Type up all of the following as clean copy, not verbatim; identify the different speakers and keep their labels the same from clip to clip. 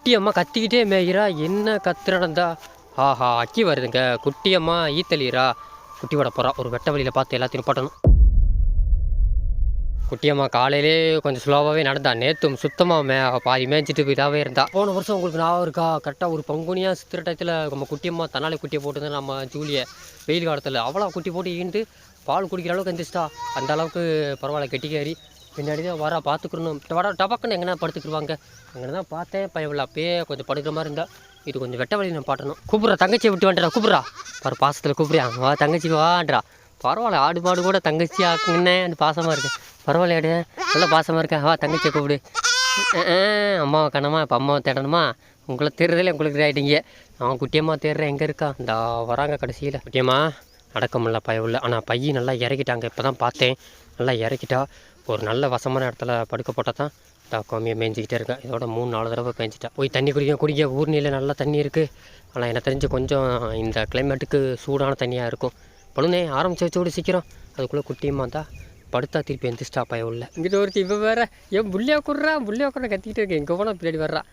Speaker 1: குட்டியம்மா கத்திக்கிட்டே மேய்கிறா. என்ன கத்து நடந்தா? ஆஹா அக்கி வருதுங்க. குட்டியம்மா ஈத்தலீரா குட்டி விட போகிறா. ஒரு வெட்ட வழியில் பார்த்து எல்லாத்தையும் பட்டணும். குட்டியம்மா காலையிலே கொஞ்சம் ஸ்லோவாகவே நடந்தா. நேற்றும் சுத்தமாக பாதி மேய்ச்சிட்டு இதாகவே இருந்தா. போன வருஷம் உங்களுக்கு ஞாபகம் இருக்கா? கரெக்டாக ஒரு பங்குனியாக சித்திர டயத்தில் நம்ம குட்டியம்மா தன்னாலே குட்டியை போட்டு நம்ம ஜூலியை வெயில் காலத்தில் அவ்வளோ குட்டி போட்டு ஈண்டு பால் குடிக்கிற அளவுக்கு எந்திரிச்சிட்டா. அந்த அளவுக்கு பரவாயில்ல. கெட்டிக்காரி பின்னாடி தான் வர பார்த்துக்கணும். வர டபக்குன்னு எங்கன்னா படுத்துக்குருவாங்க. அங்கே தான் பார்த்தேன். பையன் அப்பயே கொஞ்சம் படுக்கிற மாதிரி இருந்தால் இது கொஞ்சம் வெட்ட வழி நான் பாட்டணும். கூப்பிட்றா தங்கச்சியை விட்டு வந்துடுறா. கூப்பிட்றா பாரு பாசத்தில் கூப்பிட்றியா? வா தங்கச்சி வான்றா. பரவாயில்ல. ஆடு மாடு கூட தங்கச்சி ஆக்குங்கன்னே அந்த பாசமாக இருக்கேன். பரவாயில்லையாடு நல்லா பாசமாக இருக்கேன். வா தங்கச்சியை கூப்பிடு. அம்மாவை கண்ணம்மா இப்போ அம்மாவை தேடணுமா? உங்களை தேடுறதில்ல உங்களுக்கு ஆகிட்டீங்க. நான் குட்டியம்மா தேடுறேன். எங்கே இருக்கா? இந்த வராங்க கடைசியில். குட்டியம்மா அடக்க முடியல பய உள்ள. ஆனால் பையன் நல்லா இறக்கிட்டாங்க. இப்போ தான் பார்த்தேன். நல்லா இறக்கிட்டா. ஒரு நல்ல வசமான இடத்துல படுக்க போட்டால் தான் கோமியை மேய்ஞ்சிக்கிட்டே இருக்கேன். இதோட 3-4 தடவை மேய்ஞ்சிட்டா. போய் தண்ணி குடிக்க ஊர்நிலையில் நல்லா தண்ணி இருக்குது. ஆனால் எனக்கு தெரிஞ்சு கொஞ்சம் இந்த கிளைமேட்டுக்கு சூடான தண்ணியாக இருக்கும். பொழுனே ஆரம்பிச்சு வச்சு சீக்கிரம். அதுக்குள்ளே குட்டியம்மா தான் படுத்தா திருப்பி எந்திரிச்சிட்டா பய உள்ள. இங்கிட்ட ஒருத்தி இப்போ வேறு ஏன் புள்ளியா குடுறா கத்திக்கிட்டு இருக்கேன். எங்கே போனால் பின்னாடி வர்றா.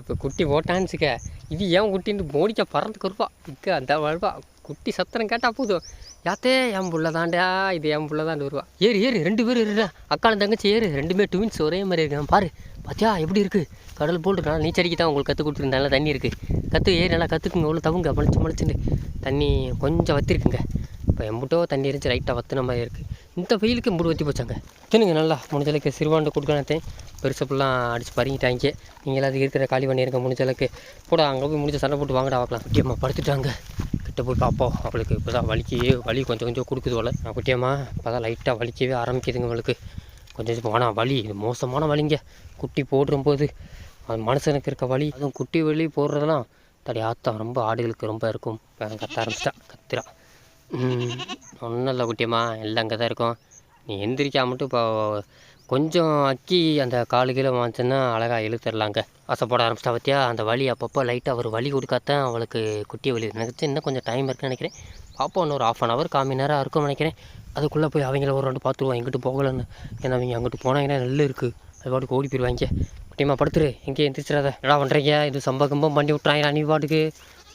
Speaker 1: இப்போ குட்டி ஓட்டான்னுச்சுக்க. இது ஏன் குட்டின்னு மோடிக்க பறந்துக்கு வருவா. இங்கே அந்த வருவா. குட்டி சத்தனம் கேட்டால் போதும். யாத்தே என் புள்ள தாண்டா இது என் புள்ள தான் வருவா. ஏறு 2 பேர் இருடா. அக்காலும் தங்கச்சி ஏறு. 2 பேர் ட்வின்ஸ் ஒரே மாதிரி இருக்கான். பாரு பார்த்தியா எப்படி இருக்குது? கடல் போல் இருக்கா. நீச்சடிக்க தான் உங்களுக்கு கற்றுக் கொடுத்துருக்கு. நல்லா தண்ணி இருக்குது. ஏறு நல்லா கற்றுக்குங்க. அவ்வளோ தவுங்க மலிச்சுன்னு தண்ணி கொஞ்சம் வத்திருக்குங்க. இப்போ எம்பிட்டோ தண்ணி இருந்துச்சு. லைட்டாக வத்தின மாதிரி இருக்குது. இந்த வெயிலுக்கு முடி வற்றி போச்சாங்க. தின்னுங்க நல்லா முடிஞ்சளவுக்கு சிறுவாண்டு கொடுக்கணத்தேன். பெருசப்பெல்லாம் அடித்து பறிங்கிட்டாங்க. நீங்கள் எல்லாத்துக்கும் இருக்கிற காலி பண்ணி இருக்க முடிஞ்சளவுக்கு கூட அங்கே போய் முடிஞ்ச சண்டை போட்டு வாங்கடா பார்க்கலாம். குட்டியம்மா படுத்துட்டாங்க. கிட்ட போய் பார்ப்போம். அவளுக்கு இப்போ தான் வலி கொஞ்சம் கொடுக்குது போல். நான் குட்டியம்மா இப்போ தான் லைட்டாக வலிக்கவே ஆரம்பிக்குதுங்க. அவளுக்கு கொஞ்சம் ஆனால் வலி இது மோசமான வலிங்க. குட்டி போடும்போது அது மனுஷனுக்கு இருக்க வலி. அதுவும் குட்டி வலி போடுறதெல்லாம் தடி ஆத்தம் ரொம்ப ஆடுகளுக்கு ரொம்ப இருக்கும். கத்த ஆரம்பிச்சிட்டா. கத்துறா. ஒன்றும் இல்லை குட்டியம்மா எல்லாம் அங்கே தான் இருக்கும். நீ எந்திரிக்காம மட்டும் இப்போ கொஞ்சம் அக்கி அந்த காலு கீழே வாங்கிச்சுன்னா அழகாக இழுத்துடலாங்க. ஆசைப்பட ஆரம்பிச்சிட்டா பார்த்தியா? அந்த வலி அப்பப்போ லைட்டாக ஒரு வலி கொடுக்காதான் அவளுக்கு குட்டி வலி நினச்சி இன்னும் கொஞ்சம் டைம் இருக்குன்னு நினைக்கிறேன். பார்ப்போம். இன்னும் ஒரு 1/2 hour 1/4 மணி நேரம் இருக்கும்னு நினைக்கிறேன். அதுக்குள்ளே போய் அவங்கள ஒரு 2 பார்த்துருவோம். எங்கிட்டு போகலன்னு. ஏன்னா அவங்க அங்கிட்டு போனாங்கன்னா நெல் இருக்குது. அது பாட்டுக்கு ஓடி போயிடுவாங்க. குட்டியம்மா படுத்துரு. எங்கேயும் எந்திரிச்சிடாத. என்ன பண்ணுறீங்க? இது சம்பகம்பம் பண்ணி விட்றாங்க. நீ பாட்டுக்கு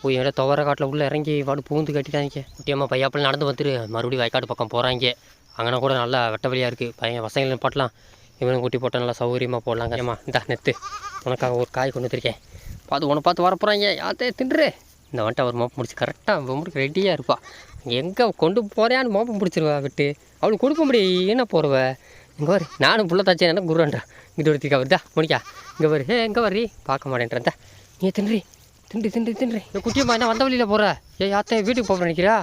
Speaker 1: போய் எல்லாம் துவர காட்டில் உள்ளே இறங்கி பாட்டு பூந்து கட்டிட்டாங்க. குட்டியம்மா பையாப்பில் நடந்து வந்துட்டு மறுபடியும் வயக்காட்டு பக்கம் போகிறாங்க. அங்கன்னா கூட நல்லா வெட்ட வழியாக இருக்குது. பையன் வசங்களை பாட்டலாம். இவனும் குட்டி போட்டால் நல்லா சௌகரியமாக போடலாங்க. ஏம்மா இந்த நெத்து உனக்காக ஒரு காய் கொண்டு வந்துருக்கேன். பார்த்து வர போகிறாங்க. யாத்தே தின்று. இந்த வந்துட்டு அவர் மோப்பம் முடிச்சு கரெக்டாக மோப்பம் ரெடியாக இருப்பா. எங்கே கொண்டு போறியான்னு மோப்பம் பிடிச்சிருவா விட்டு. அவளுக்கு கொடுக்க முடியும். என்ன போடுவ? இங்கே வரு. நானும் புள்ள தாச்சேன். என்ன குருன்றா இங்கிட்ட ஒருத்திக்கா வருதா முடிக்கா. இங்கே வரு. எங்கே வர்றி? பார்க்க மாட்டேன்றா. நீ தின்றி குட்டியம்மா என்ன வந்த வழியில் போகிற? யாத்தே வீட்டுக்கு போக நினைக்கிறா?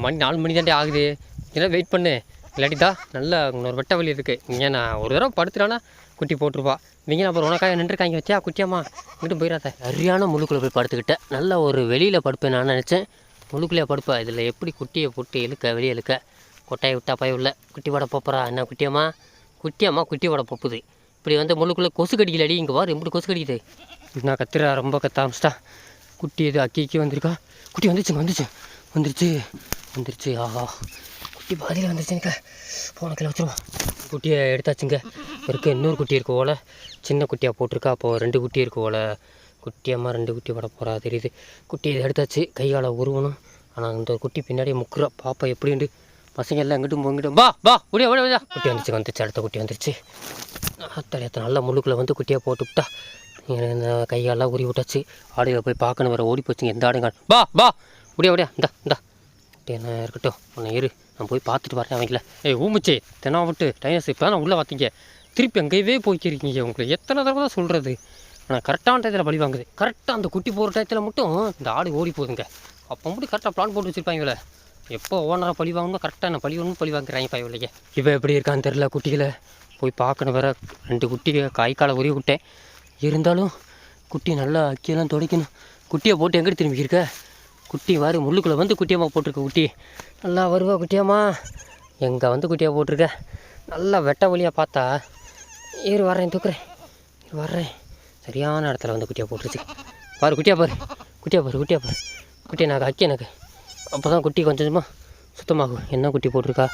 Speaker 1: மணி 4 மணி தாண்டே ஆகுது. இதெல்லாம் வெயிட் பண்ணு. இல்லாட்டிதா நல்லா இன்னொரு வெட்ட வழி இருக்குது. இங்கே நான் ஒரு தடவை படுத்துட்டானா குட்டி போட்டுருப்பா. இவங்க அப்புறம் உனக்காக நின்றுருக்காங்க வச்சா. குட்டியம்மா இங்கிட்டு போயிடாத. சரியான முழுக்குள்ளே போய் படுத்துக்கிட்டேன். நல்லா ஒரு வெளியில் படுப்பேன் நான் நினச்சேன். முழுக்குள்ளே படுப்பேன். இதில் எப்படி குட்டியை போட்டு வெளியே இழுக்க கொட்டையை விட்டா பய உள்ள. குட்டி வடை போப்புறா. என்ன குட்டியம்மா குட்டி வடை போப்புது. இப்படி வந்து முழுக்குள்ளே கொசு கடிக்கலடி. இங்கே வார் எப்படி கொசு கடிக்குது. நான் கத்துறா. ரொம்ப கத்த ஆரம்பிச்சிட்டா. குட்டி எது அக்கி வந்திருக்கா. குட்டி வந்துருச்சு. ஆஹா குட்டி பாதியில் வந்துருச்சுங்க. போன கிலோ வச்சுருவோம். குட்டியை எடுத்தாச்சுங்க. இன்னொரு குட்டி இருக்கு ஓலை. சின்ன குட்டியாக போட்டிருக்கா. அப்போது 2 குட்டி இருக்கு ஓலை. குட்டியம்மா 2 குட்டி வர போகிறா தெரியுது. குட்டி இதை எடுத்தாச்சு. கையால் உருவணும். ஆனால் இந்த குட்டி பின்னாடியே முக்குறா. பாப்பா எப்படிண்டு பசங்க எல்லாம் எங்கிட்டும் வா குட்டி வந்துருச்சு. அடுத்த குட்டி வந்துருச்சு. அத்தனை நல்லா முழுக்குள்ளே வந்து குட்டியாக போட்டுவிட்டா. இந்த கையெல்லாம் உரி விட்டாச்சு. ஆடுகளை போய் பார்க்கணும். வேறு ஓடி போச்சுங்க. எந்த ஆடுங்க வா முடியா இந்தா என்ன இருக்கட்டும். உன்னை இரு நான் போய் பார்த்துட்டு வரேன் அவங்கள. ஊமிச்சே தெனா விட்டு டைனஸ் இப்போ தான் உள்ளே பார்த்தீங்க. திருப்பி அங்கேயே போய்க்கிருக்கீங்க. உங்களுக்கு எத்தனை தடவை தான் சொல்கிறது. ஆனால் கரெக்டான டயத்தில் பழி வாங்குது. கரெக்டாக அந்த குட்டி போகிற டயத்தில் மட்டும் இந்த ஆடு ஓடி போகுதுங்க. அப்போ மட்டும் கரெக்டாக பிளான் போட்டு வச்சுருப்பாங்களே. எப்போ ஓனராக பழி வாங்கணும் கரெக்டாக என்ன பழி வாங்குறாங்க பையவில்லைங்க. இப்போ எப்படி இருக்கான்னு தெரில. குட்டிகளை போய் பார்க்கணும். வேறு 2 குட்டி காலை உரிய விட்டேன். இருந்தாலும் குட்டி நல்லா அக்கியெல்லாம் துடைக்கணும். குட்டியை போட்டு எங்கிட்ட திரும்பிக்கிருக்க. குட்டி வாரு முள்ளுக்குள்ளே வந்து குட்டியம்மா போட்டிருக்க. குட்டி நல்லா வருவா. குட்டியம்மா எங்கே வந்து குட்டியாக போட்டிருக்க. நல்லா வெட்ட வழியாக பார்த்தா வர்றேன். சரியான இடத்துல வந்து குட்டியாக போட்டுருச்சு. பாரு குட்டியாக பாரு. குட்டியை நான் அக்கி எனக்கு அப்போ தான் குட்டி கொஞ்சமாக சுத்தமாகும். என்ன குட்டி போட்டிருக்கா?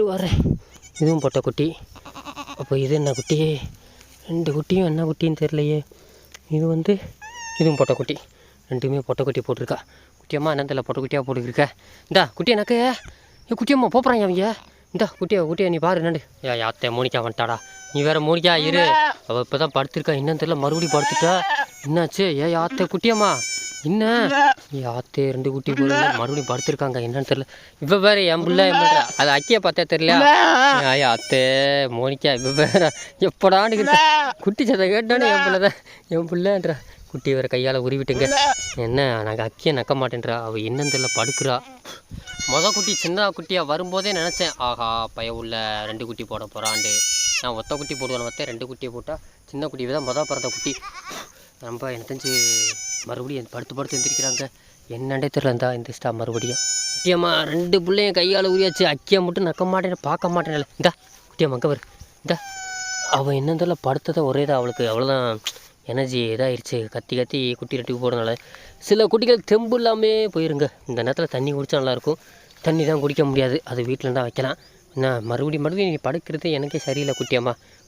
Speaker 1: வர்றேன். இதுவும் போட்ட குட்டி. அப்போ இது என்ன குட்டி? 2 குட்டியும் என்ன குட்டின்னு தெரியலையே. இது வந்து இதுவும் பொட்டைக்குட்டி, ரெண்டுமே பொட்டைக்குட்டி போட்டிருக்கா. குட்டியம்மா என்னந்தில் பொட்டைக்குட்டியாக போட்டுருக்க. இந்தா குட்டியை நக்கு குட்டியம்மா போப்புறாங்க அவங்க. இந்தா குட்டியை நீ பாரு என்னண்டு. யாத்தே மோனிக்கா வந்துட்டாடா. நீ வேறு மோனிக்கா இரு, அவள் இப்போ தான் படுத்திருக்கா. என்னன்னு தெரியல, மறுபடியும் படுத்துட்டா. என்னாச்சு? யாத்தே குட்டியம்மா என்ன யாத்தே 2 குட்டி போல மறுபடியும் படுத்திருக்காங்க. என்னன்னு தெரியல. இப்போ வேற என் பிள்ளை அது அக்கியை பார்த்தா தெரியல. யாத்தே மோனிக்கா இப்போ வேற எப்படான்னு குட்டி சதை கேட்டானே என் பிள்ளைன்ற குட்டி வேற கையால் உருவிட்டுங்க. என்ன நாங்கள் அக்கியை நக்க மாட்டேன்றா. அவள் என்னன்னு தெரியல படுக்கிறா. குட்டி சின்ன குட்டியாக வரும்போதே நினச்சேன், ஆஹா பையன் உள்ள 2 குட்டி போட போகிறாண்டு. நான் ஒத்த குட்டி போடுவேன் பார்த்தேன், 2 குட்டியை போட்டால் சின்ன குட்டி தான் பிறந்த குட்டி. ரொம்ப எனக்கு தெரிஞ்சு மறுபடியும் படுத்து எந்திரிக்கிறாங்க. என்னண்டே தெரியல. இருந்தா எந்திரிச்சிட்டா மறுபடியும். குட்டியம்மா 2 பிள்ளையும் கையால் உரியாச்சு. அக்கியை மட்டும் நக்க மாட்டேன், பார்க்க மாட்டேன். இந்தா குட்டியம்மா அங்கே வரு. இந்தா அவள் என்னன்னு தெரியல படுத்ததை ஒரே தான். அவளுக்கு அவ்வளோதான் எனர்ஜி இதாகிடுச்சு. கத்தி குட்டி 2 போடுறதுனால சில குட்டிகள் தெம்பு இல்லாமல் போயிருங்க. இந்த நேரத்தில் தண்ணி குடித்தா நல்லாயிருக்கும். தண்ணி தான் குடிக்க முடியாது, அது வீட்டில் இருந்தால் வைக்கலாம். என்ன மறுபடியும் நீ படுக்கிறது எனக்கே சரியில்லை.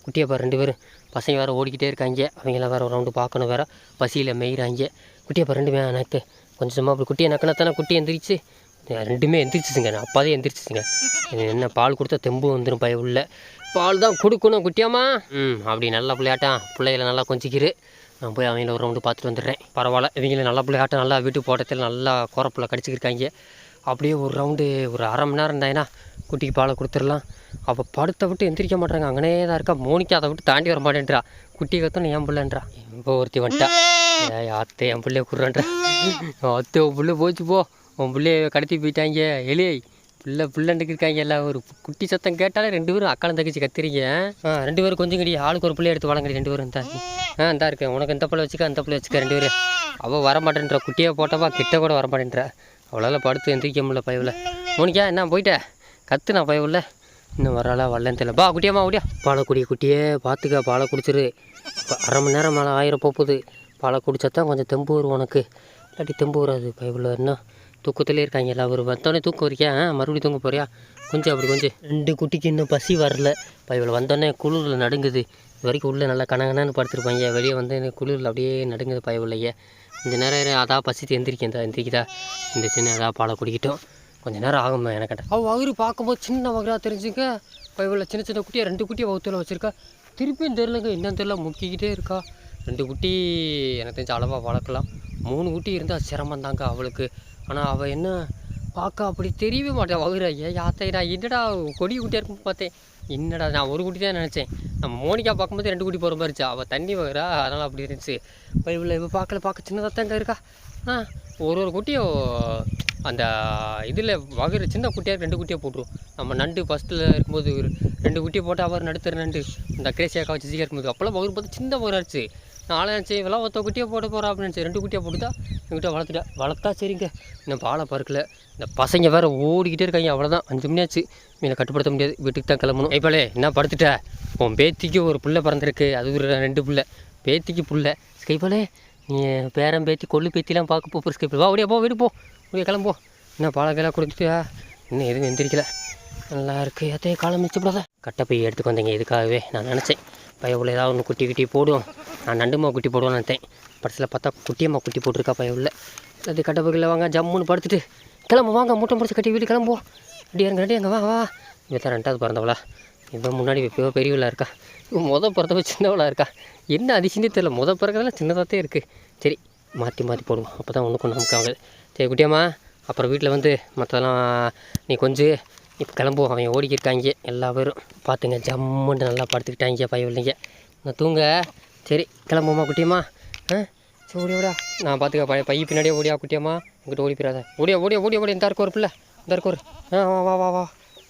Speaker 1: குட்டியை பாரு 2 பேரும் பசங்க வேறு ஓடிக்கிட்டே இருக்காங்க. அவங்களாம் வேறு ஒரு ரவுண்டு பார்க்கணும், வேறு பசியில் மெய்கிறாங்க. குட்டியை பாரு 2 எனக்கு கொஞ்சமாக அப்படி குட்டியை நக்கினாத்தானே குட்டி எந்திரிச்சு. 2மே எந்திரிச்சிச்சுங்க. நான் அப்பாதே எந்திரிச்சிச்சுங்க. என்ன பால் கொடுத்தா தெம்பு வந்துடும். பய உள்ள பால் தான் கொடுக்கணும் குட்டியாம்மா. அப்படி நல்லா பிள்ளையாட்டம் பிள்ளைகளை நல்லா கொஞ்சிக்கிரு. நான் போய் அவங்கள ஒரு ரவுண்டு பார்த்துட்டு வந்துடுறேன். பரவாயில்ல, இவங்கள நல்லா பிள்ளையாட்டம் நல்லா வீட்டுக்கு போட்டத்தில் நல்லா குறப்பில் கடிச்சிக்கிருக்காங்க. அப்படியே ஒரு ரவுண்டு ஒரு 1/2 மணி நேரம் இருந்தாங்கன்னா குட்டிக்கு பாலை கொடுத்துடலாம். அப்போ படுத்த விட்டு எந்திரிக்க மாட்டாங்க, அங்கனே தான் இருக்கா. மோனிக்கா அதை விட்டு தாண்டி வர மாட்டேன்றா. குட்டி கத்தணும் என் பிள்ளைன்றா. இப்போ ஒருத்தி வந்துட்டா. அத்தை என் பிள்ளைய குடுறேன்றா. அத்தை உன் பிள்ளை போச்சு போ, உன் பிள்ளைய கடத்தி போயிட்டாங்க. எலே பிள்ளைண்டுக்கு இருக்காங்க. எல்லாம் ஒரு குட்டி சத்தம் கேட்டாலே 2 பேரும் அக்காலம் தங்கச்சி கத்துறீங்க. 2 பேரும் கொஞ்சம் கடி ஆளுக்கு ஒரு பிள்ளை எடுத்து வளங்கடி. 2 பேரும் இந்தா இருக்கேன். உனக்கு இந்த பிள்ளை வச்சுக்க, அந்த பிள்ளை வச்சுக்க. 2 பேரும் அவள் வரமாட்டேன்றா. குட்டியை போட்டவா கிட்ட கூட வரமாட்டேன்றா. அவளால் படுத்து எந்திரிக்க முடியல. பயவில் மோனிக்கா என்ன போயிட்டேன் கத்து. நான் பயவில்ல இன்னும் வராளா வரலன்னு தெரியல. பா குட்டியாம்மா ஓடியா. குட்டியே பார்த்துக்க, பாலை குடிச்சிரு. இப்போ 1/2 மணி நேரம் மேலே ஆயிரம் போகுது. பாலை குடிச்சாதான் கொஞ்சம் தெம்பு வரும் உனக்கு, இல்லாட்டி தெம்பு வராது. பயவில் என்ன தூக்கத்திலே இருக்காங்க எல்லாம். ஒரு வந்தோடனே தூக்கம் வரைக்கா, மறுபடியும் தூங்க போறியா? கொஞ்சம் அப்படி கொஞ்சம் 2 குட்டிக்கு இன்னும் பசி வரல. பயவில் வந்தோடனே குளிரில் நடுங்குது. இது வரைக்கும் உள்ளே நல்லா கனகனான்னு படுத்துருப்பாங்க. வெளியே வந்து குளிரில் அப்படியே நடுங்குது. பயவில்லையே கொஞ்சம் நேரம் அதான் பசித்து எந்திரிக்குதா. இந்த சின்ன அதான் பாலை குடிக்கிட்டோம். கொஞ்சம் நேரம் ஆகுமா எனக்கிட்ட. அவரு பார்க்கும்போது சின்ன வகராக தெரிஞ்சுக்க. பயவில் சின்ன குட்டியை 2 குட்டியை வகுத்தில் வச்சுருக்கா. திருப்பியும் தெரிலங்க என்னன்னு தெரியல, முக்கிக்கிட்டே இருக்கா. 2 குட்டி எனக்கு தெரிஞ்ச அளவாக வளர்க்கலாம். 3 குட்டி இருந்தால் சிரமம் தாங்க அவளுக்கு. ஆனால் அவள் என்ன பார்க்க அப்படி தெரியவே மாட்டேன். வகுற யாத்தை நான் என்னடா கொடி குட்டியாக இருக்குன்னு பார்த்தேன். என்னடா நான் ஒரு குட்டி தான் நினச்சேன். நம்ம மோனிக்கா பார்க்கும்போது 2 குட்டி போகிற மாதிரி இருந்துச்சு. அவள் தண்ணி வகுறா, அதனால் அப்படி இருந்துச்சு. பயவில் இப்போ பார்க்க சின்னதாக தான் இங்கே இருக்கா. ஒரு குட்டியும் அந்த இதில் வகுற சின்ன குட்டியாக 2 குட்டியாக போட்டுரும். நம்ம நண்டு ஃபஸ்ட்டில் இருக்கும்போது 2 குட்டியை போட்டு அவர் நடுத்துற நண்டு இந்த அக்ரேசியாக்கா வச்சு சீக்கிரம் இருக்கும்போது அப்போல்லாம் வகுறு பார்த்து சின்ன வகுறாச்சு. நாளை நினச்சி இவெல்லாம் ஒருத்த குட்டியாக போட போகிறா அப்படின்னு நினச்சி 2 குட்டியாக போட்டுட்டா. எங்கிட்ட வளர்த்தா சரிங்க. இன்னும் பாலை பறக்கல. இந்த பசங்க வேறு ஓடிக்கிட்டே இருக்காங்க. அவ்வளோதான் 5 மணி ஆச்சு. மீனை கட்டுப்படுத்த முடியாது, வீட்டுக்கு தான் கிளம்பணும். ஐப்பாலே என்ன படுத்துட்ட? உன் பேத்திக்கு ஒரு புள்ள பிறந்திருக்கு, அது ஒரு 2 புள்ள. பேத்திக்கு புள்ள ஸ்கைப்பாலே. நீ பேரன் பேத்தி கொள்ளு பேத்திலாம் பார்க்க போ. ஸ்கைப்பில் வா, ஓடியா போ, வீடு போ, ஓடியா கிளம்போ. என்ன பாலக்கெல்லாம் கொடுத்துட்டியா? இன்னும் எதுவும் எந்திரிக்கல. நல்லா இருக்குது. எத்தையும் காலம் மிச்சப்படாத. கட்டப்பை எடுத்துக்கு வந்தீங்க இதுக்காகவே. நான் நினச்சேன் பயவுள்ள ஏதாவது ஒன்று குட்டி போடுவோம். நான் நண்டுமா குட்டி போடுவோன்னு நினைத்தேன். படத்தில் பார்த்தா குட்டியம்மா குட்டி போட்டிருக்கா பயவுள்ள. அது கட்டப்பைகளில் வாங்க ஜம்முன்னு படுத்துட்டு கிளம்பு வாங்க. மூட்டை முடிச்சு கட்டி வீட்டு கிளம்புவோம். ரெடி எங்கே வா. இவன் 2வது பிறந்தவளா? இப்போ முன்னாடி இப்போ பெரியவளாக இருக்கா. இவன் பிறந்தவ சின்னவளாக இருக்கா. என்ன அதிசயமே தெரியல. பிறக்கிறதெல்லாம் சின்னதாகத்தே இருக்குது. சரி மாற்றி போடுவோம், அப்போ தான் ஒன்றுக்கும் நமக்கு ஆகுது. சரி குட்டியம்மா, அப்புறம் வீட்டில் வந்து மற்றதெல்லாம் நீ கொஞ்சம் இப்போ கிளம்புவோம். அவங்க ஓடிக்கிருக்காங்க எல்லா பேரும். பார்த்துங்க ஜம்முன்ட்டு நல்லா படுத்துக்கிட்டாங்க பயவில்லைங்க. நான் தூங்க. சரி கிளம்புவோமா குட்டியம்மா? சரி ஓடியா. நான் பார்த்துக்க பைய பின்னாடியே ஓடியா குட்டியம்மா. உங்கள்கிட்ட ஓடி போயிடாத. ஓடியா. இந்த இருக்க ஒரு பிள்ளை, இந்த இருக்க ஒரு வா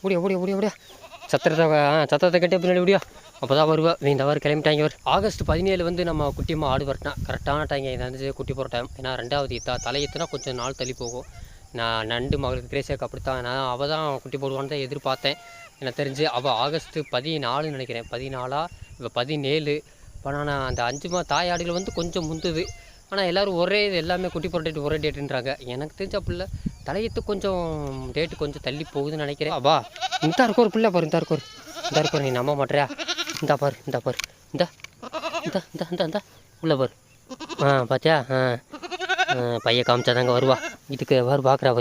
Speaker 1: ஓடியா. சத்திரத்தை கட்டி பின்னாடி ஓடியா. அப்போ தான் வருவா. இந்த வாரம் கிளம்பிட்டாங்க. ஆகஸ்ட் 17 வந்து நம்ம குட்டியம்மா ஆடு வரட்டினா கரெக்டான டைம். இதை வந்து குட்டி போகிற டைம். ஏன்னா 2வது தலையத்துனா கொஞ்சம் நாள் தள்ளி போகும். நான் நண்டு மகளுக்கு கிரேசியாக்கு அப்படித்தான். நான் அவள் தான் குட்டி போடுவான்னு தான் எதிர்பார்த்தேன். எனக்கு தெரிஞ்சு அவள் ஆகஸ்ட் 14 நினைக்கிறேன். 14 இப்போ 17. ஆனால் நான் அந்த 5 தாயாடுகள் வந்து கொஞ்சம் முந்துது. ஆனால் எல்லோரும் ஒரே எல்லாமே குட்டி போகிற டேட் ஒரே டேட்டுன்றாங்க. எனக்கு தெரிஞ்ச பிள்ளை தலையத்து கொஞ்சம் டேட்டு கொஞ்சம் தள்ளி போகுதுன்னு நினைக்கிறேன். அப்பா இந்த இருக்க ஒரு பிள்ளை பாரு. இந்த இருக்க நீ நம்ப மாட்டேறியா? இந்த பாரு இந்த உள்ள பாரு. பார்த்தியா பையன் காமிச்சாதாங்க வருவா இதுக்கு பார்க்குறா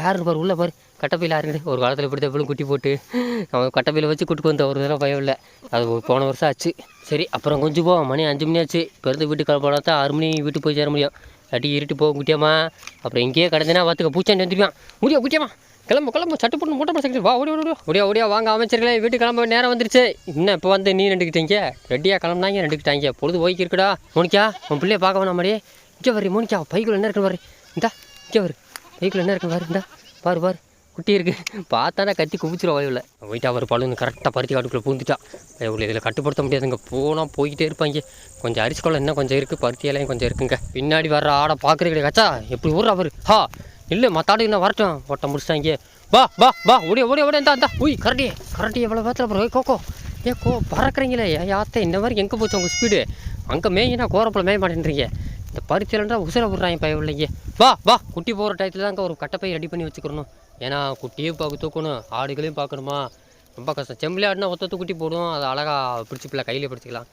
Speaker 1: யார் பாரு உள்ளே பாரு கட்டப்பையில் யாருங்க ஒரு காலத்தில் இப்படி தான் குட்டி போட்டு அவன் கட்டப்பையில் வச்சு கூட்டு வந்த ஒரு தடவை பயம் இல்லை அது போன வருஷம் ஆச்சு. சரி அப்புறம் கொஞ்சம் மணி 5 மணி ஆச்சு. இப்போ இருந்து வீட்டுக்கு போனால் தான் 6 மணி வீட்டுக்கு போய் சேர முடியும். அடி இருட்டு போக குட்டியாமா அப்புறம் இங்கேயே கிடந்தேன்னா பார்த்துக்க பூச்சாண்டி வந்துருவான். குட்டியாமா கிளம்பு சட்டு போட்டு மூட்டை பசங்க வா ஓடியா வாங்க அமைச்சர்களே வீட்டுக்கு கிளம்ப நேரம் வந்துருச்சு. இன்னும் இப்போ வந்து நீ ரெண்டுக்கிட்டீங்க ரெடியாக கிளம்புனாங்க ரெண்டுக்கிட்டாங்க பொழுது போய்க்கு இருக்குடா. மோனிக்கா உன் பிள்ளைய பார்க்க வேணாம் மாதிரி இங்கே வரி மோனிக்கா பைக்குள்ள என்ன இருக்குன்னு பாரு இந்தா இங்கே வரு பைக்குள்ள என்ன இருக்குன்னு பாரு இந்தா பாரு குட்டி இருக்குது பார்த்தானா கத்தி குவிச்சிடும் வயவில் போயிட்டா ஒரு பழுன்னு கரெக்டாக பருத்தி காட்டுக்குள்ளே பூந்துட்டா. இதில் கட்டுப்படுத்த முடியாதுங்க போனால் போய்கிட்டே இருப்பாங்க. கொஞ்சம் அரிசிக்குள்ள இன்னும் கொஞ்சம் இருக்குது பருத்தியெல்லாம் கொஞ்சம் இருக்குங்க. பின்னாடி வர்ற ஆடை பார்க்குறது கிடையாச்சா எப்படி ஊர்றா இல்லை மற்றாடு என்ன வரட்டும் ஓட்ட முடிச்சிட்டாங்க. வா ஓடியா இந்தா உய் கரண்டி எவ்வளோ பார்த்துல அப்புறம் கோகோ பறக்கிறீங்களே யாத்த இந்த மாதிரி எங்கே போச்சு உங்கள் ஸ்பீடு அங்கே மேய்னா கோரப்பில் மேய மாட்டேன்றீங்க. இந்த பருத்தியிலன்றா உசுரை விட்றாங்க பயம் இல்லைங்க. வா குட்டி போகிற டயத்தில் தாங்க ஒரு கட்டப்பை ரெடி பண்ணி வச்சுக்கணும். ஏன்னா குட்டியும் தூக்கணும் ஆடுகளையும் பார்க்கணுமா ரொம்ப கஷ்டம். செம்பிளி ஆடுனா ஒத்தத்து குட்டி போடும் அது அழகாக பிடிச்சிப்பில்ல கையில் பிடிச்சிக்கலாம்.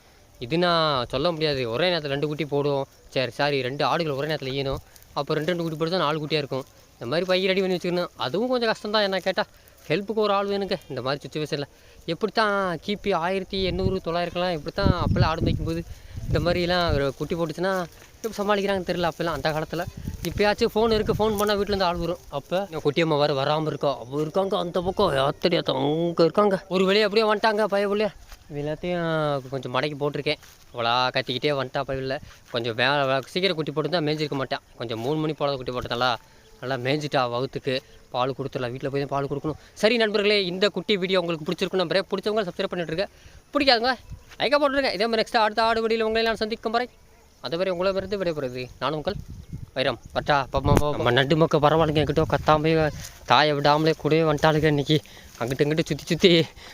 Speaker 1: இதுனா சொல்ல முடியாது ஒரே நேரத்தில் 2 குட்டி போடும். சரி 2 ஆடுகள் ஒரே நேரத்தில் ஈனும் அப்போ 2 குட்டி போட்டு தான் 4 குட்டியாக இருக்கும். இந்த மாதிரி பைய ரெடி பண்ணி வச்சுக்கணும் அதுவும் கொஞ்சம் கஷ்டம் தான். என்ன கேட்டால் ஹெல்ப்புக்கு ஒரு ஆள் வேணுங்க இந்த மாதிரி சுச்சுவேஷனில். எப்படி தான் கிபி 1800 900 இப்படி தான் அப்போல்லாம் ஆடு மேய்க்கும்போது இந்த மாதிரிலாம் குட்டி போட்டுச்சுன்னா எப்படி சமாளிக்கிறாங்கன்னு தெரியல அப்போல்லாம் அந்த காலத்தில். இப்போயாச்சும் ஃபோன் இருக்குது ஃபோன் பண்ணால் வீட்டிலேருந்து ஆள் வரும். அப்போ குட்டியம்மா வராமல் இருக்கா அவள் இருக்காங்க அந்த பக்கம் யாத்திரியாத்த அங்கே இருக்காங்க ஒரு வெளியே அப்படியே வந்துட்டாங்க பயவுள்ளையா எல்லாத்தையும் கொஞ்சம் மடக்கி போட்டிருக்கேன். அவ்வளோ கத்திக்கிட்டே வந்துட்டா பயவில்லை கொஞ்சம் சீக்கிரம் குட்டி போட்டு தான் மேய்ஞ்சிருக்க மாட்டேன். கொஞ்சம் 3 மணி போல குட்டி போட்டதால நல்லா மேய்ஞ்சிட்டா வகுத்துக்கு பால் கொடுத்துடலாம் வீட்டில் போய் தான் பால் கொடுக்கணும். சரி நண்பர்களே இந்த குட்டி வீடியோ உங்களுக்கு பிடிச்சிருக்கும் நம்பரே பிடிச்சவங்க சப்ஸ்கிரைப் பண்ணிட்டுருக்கேன் பிடிக்காதுங்க லைக்காக போட்டுருங்க. இதே மாதிரி நெக்ஸ்ட்டு அடுத்த ஆடு வீடியோவில் உங்களை நான் சந்திக்கும் வரை அதுவரை உங்களை விருந்து விடைபெறுது நான் உங்கள் வைரம் பட்டா நம்ம நண்டு மக்கள் பரவாயில்லைங்க என்கிட்ட கத்தாமே தாயை விடாமலே கூடவே வந்துட்டாளுங்க இன்றைக்கி அங்கிட்டு சுற்றி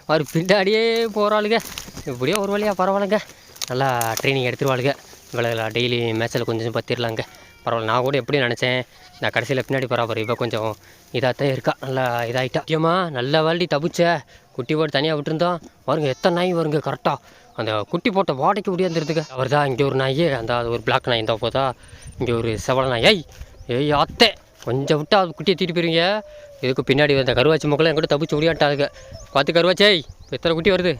Speaker 1: அவர் பின்னாடியே போகிறாளுங்க. இப்படியே ஒரு வழியாக பரவாயில்லைங்க நல்லா ட்ரைனிங் எடுத்துருவாளுங்க. இவ்வளோ டெய்லி மேட்சில் கொஞ்சம் பற்றிடலாங்க பரவாயில்ல. நான் கூட எப்படி நினச்சேன் நான் கடைசியில் பின்னாடி பரவாயில்ல இப்போ கொஞ்சம் இதாக தான் இருக்கா நல்லா இதாகிட்டா. முக்கியமாக நல்ல வாட்டி தப்பிச்ச குட்டி போட்டு தனியாக விட்டுருந்தோம் வருங்க எத்தனை நாய் வருங்க கரெக்டாக அந்த குட்டி போட்ட வாடைக்கு முடியாந்துருதுங்க. அவர் தான் இங்கே ஒரு நாய் அந்த ஒரு பிளாக் நாய் இருந்தால் போதா இங்கே ஒரு செவல நாய் ஏய் அத்தை கொஞ்சம் விட்டா அது குட்டியை தூக்கிட்டு போயிருங்க. இதுக்கு பின்னாடி அந்த கருவாச்சி மக்களும் என் கூட தப்பிச்சு முடியாட்டாளுங்க பார்த்து கருவாச்சே எத்தனை குட்டி வருது.